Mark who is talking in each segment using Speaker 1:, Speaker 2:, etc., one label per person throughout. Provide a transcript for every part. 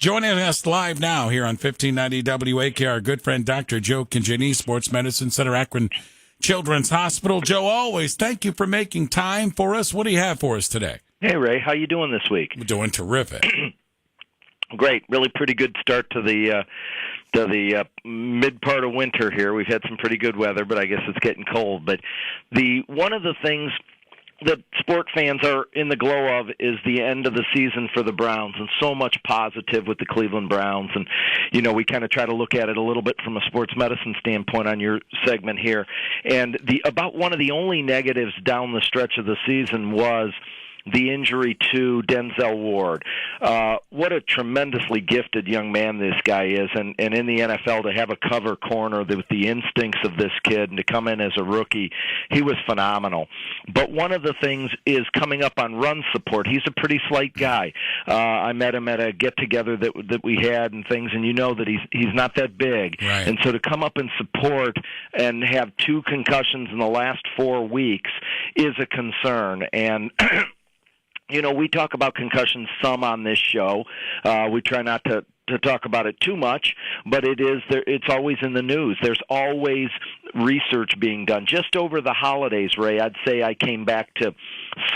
Speaker 1: Joining us live now here on 1590 WAK, our good friend Dr. Joe Congeni, Sports Medicine Center, Akron Children's Hospital. Joe, always thank you for making time for us. What do you have for us today?
Speaker 2: Hey, Ray. How you doing this week?
Speaker 1: We're doing terrific.
Speaker 2: Great. Really pretty good start to the mid part of winter here. We've had some pretty good weather, but I guess it's getting cold. But one of the things that sport fans are in the glow of is the end of the season for the Browns, and so much positive with the Cleveland Browns. And, you know, we kind of try to look at it a little bit from a sports medicine standpoint on your segment here. And about one of the only negatives down the stretch of the season was the injury to Denzel Ward. What a tremendously gifted young man this guy is, and in the NFL to have a cover corner with the instincts of this kid and to come in as a rookie, he was phenomenal. But one of the things is coming up on run support. He's a pretty slight guy. I met him at a get-together that we had and things, and you know that he's not that big.
Speaker 1: Right.
Speaker 2: And so to come up and support and have 2 concussions in the last 4 weeks is a concern. And you know, we talk about concussions some on this show. We try not to talk about it too much, but it's always in the news. There's always research being done. Just over the holidays, Ray, I'd say I came back to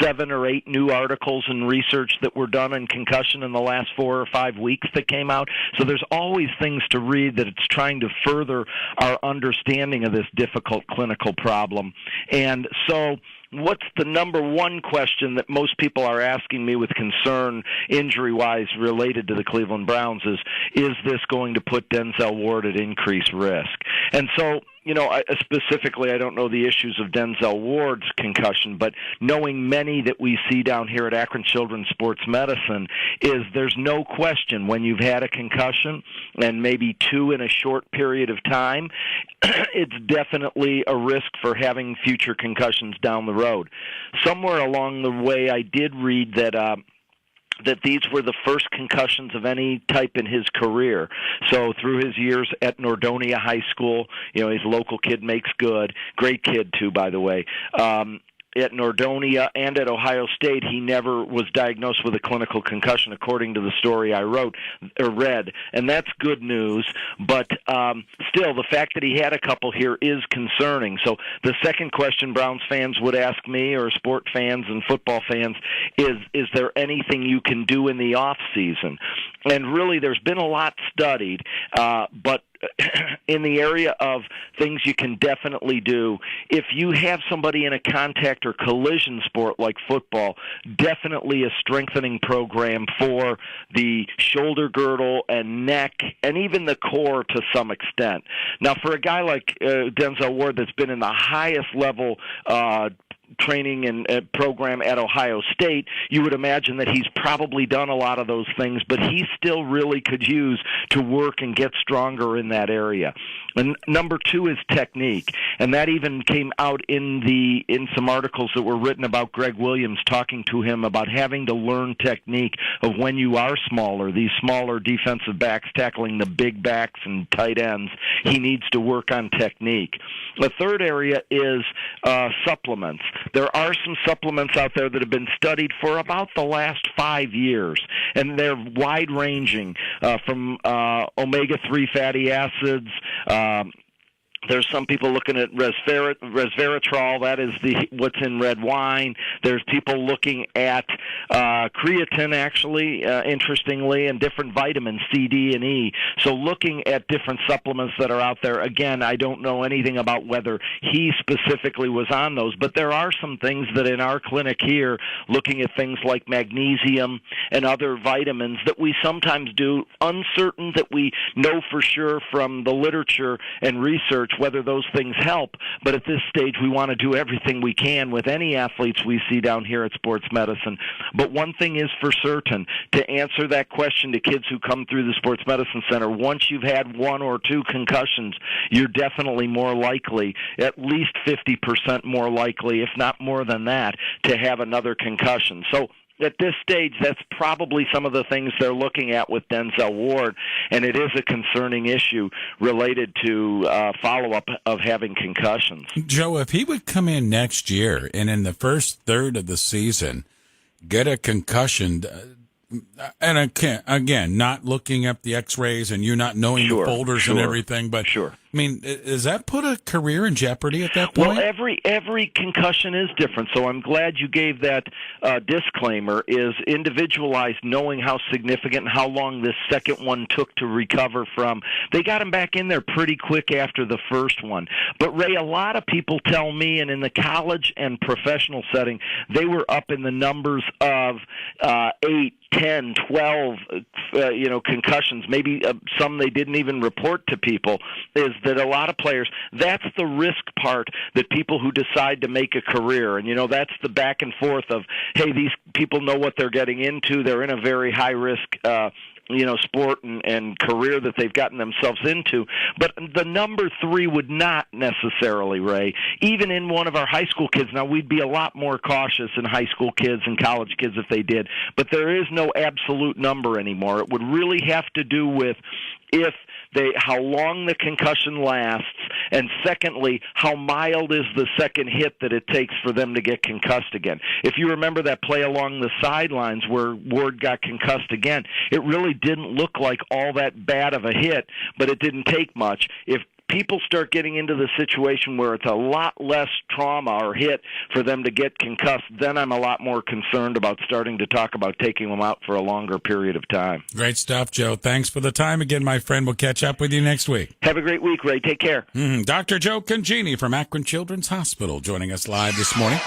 Speaker 2: 7 or 8 new articles and research that were done on concussion in the last 4 or 5 weeks that came out. So there's always things to read that it's trying to further our understanding of this difficult clinical problem. And so what's the number one question that most people are asking me with concern injury-wise related to the Cleveland Browns is this going to put Denzel Ward at increased risk? And so, you know, specifically, I don't know the issues of Denzel Ward's concussion, but knowing many that we see down here at Akron Children's Sports Medicine is there's no question when you've had a concussion and maybe 2 in a short period of time, it's definitely a risk for having future concussions down the road. Somewhere along the way, I did read that these were the first concussions of any type in his career. So through his years at Nordonia High School, you know, he's a local kid, makes good. Great kid, too, by the way. At Nordonia and at Ohio State, he never was diagnosed with a clinical concussion, according to the story I read, and that's good news. But still, the fact that he had a couple here is concerning. So the second question Browns fans would ask me, or sport fans and football fans, is there anything you can do in the off season? And really, there's been a lot studied, but in the area of things you can definitely do, if you have somebody in a contact or collision sport like football, definitely a strengthening program for the shoulder girdle and neck and even the core to some extent. Now, for a guy like Denzel Ward that's been in the highest level training and program at Ohio State, you would imagine that he's probably done a lot of those things, but he still really could use to work and get stronger in that area. And number 2 is technique, and that even came out in some articles that were written about Greg Williams, talking to him about having to learn technique of when you are smaller, these smaller defensive backs tackling the big backs and tight ends. He needs to work on technique. The third area is supplements. There are some supplements out there that have been studied for about the last 5 years, and they're wide-ranging from omega-3 fatty acids. There's some people looking at resveratrol, that is what's in red wine. There's people looking at creatine, actually, interestingly, and different vitamins, C, D, and E. So looking at different supplements that are out there, again, I don't know anything about whether he specifically was on those, but there are some things that in our clinic here, looking at things like magnesium and other vitamins that we sometimes do, uncertain that we know for sure from the literature and research whether those things help, but at this stage we want to do everything we can with any athletes we see down here at Sports Medicine. But one thing is for certain, to answer that question to kids who come through the Sports Medicine Center, once you've had 1 or 2 concussions, you're definitely more likely, at least 50% more likely, if not more than that, to have another concussion. So at this stage, that's probably some of the things they're looking at with Denzel Ward, and it is a concerning issue related to follow-up of having concussions.
Speaker 1: Joe, if he would come in next year and in the first third of the season get a concussion, And again, not looking up the X-rays and you not knowing the folders and everything, but
Speaker 2: sure.
Speaker 1: I mean, does that put a career in jeopardy at that point?
Speaker 2: Well, every concussion is different, so I'm glad you gave that disclaimer, is individualized, knowing how significant and how long this second one took to recover from. They got him back in there pretty quick after the first one. But, Ray, a lot of people tell me, and in the college and professional setting, they were up in the numbers of 8, 10, 12, concussions, maybe some they didn't even report to people, is that a lot of players, that's the risk part that people who decide to make a career, and, that's the back and forth of, hey, these people know what they're getting into. They're in a very high-risk sport and career that they've gotten themselves into. But the number 3 would not necessarily, Ray, even in one of our high school kids. Now, we'd be a lot more cautious in high school kids and college kids if they did, but there is no absolute number anymore. It would really have to do with how long the concussion lasts, and secondly, how mild is the second hit that it takes for them to get concussed again. If you remember that play along the sidelines where Ward got concussed again, it really didn't look like all that bad of a hit, but it didn't take much. If people start getting into the situation where it's a lot less trauma or hit for them to get concussed, then I'm a lot more concerned about starting to talk about taking them out for a longer period of time.
Speaker 1: Great stuff, Joe. Thanks for the time again, my friend. We'll catch up with you next week.
Speaker 2: Have a great week, Ray. Take care.
Speaker 1: Dr. Joe Congeni from Akron Children's Hospital joining us live this morning.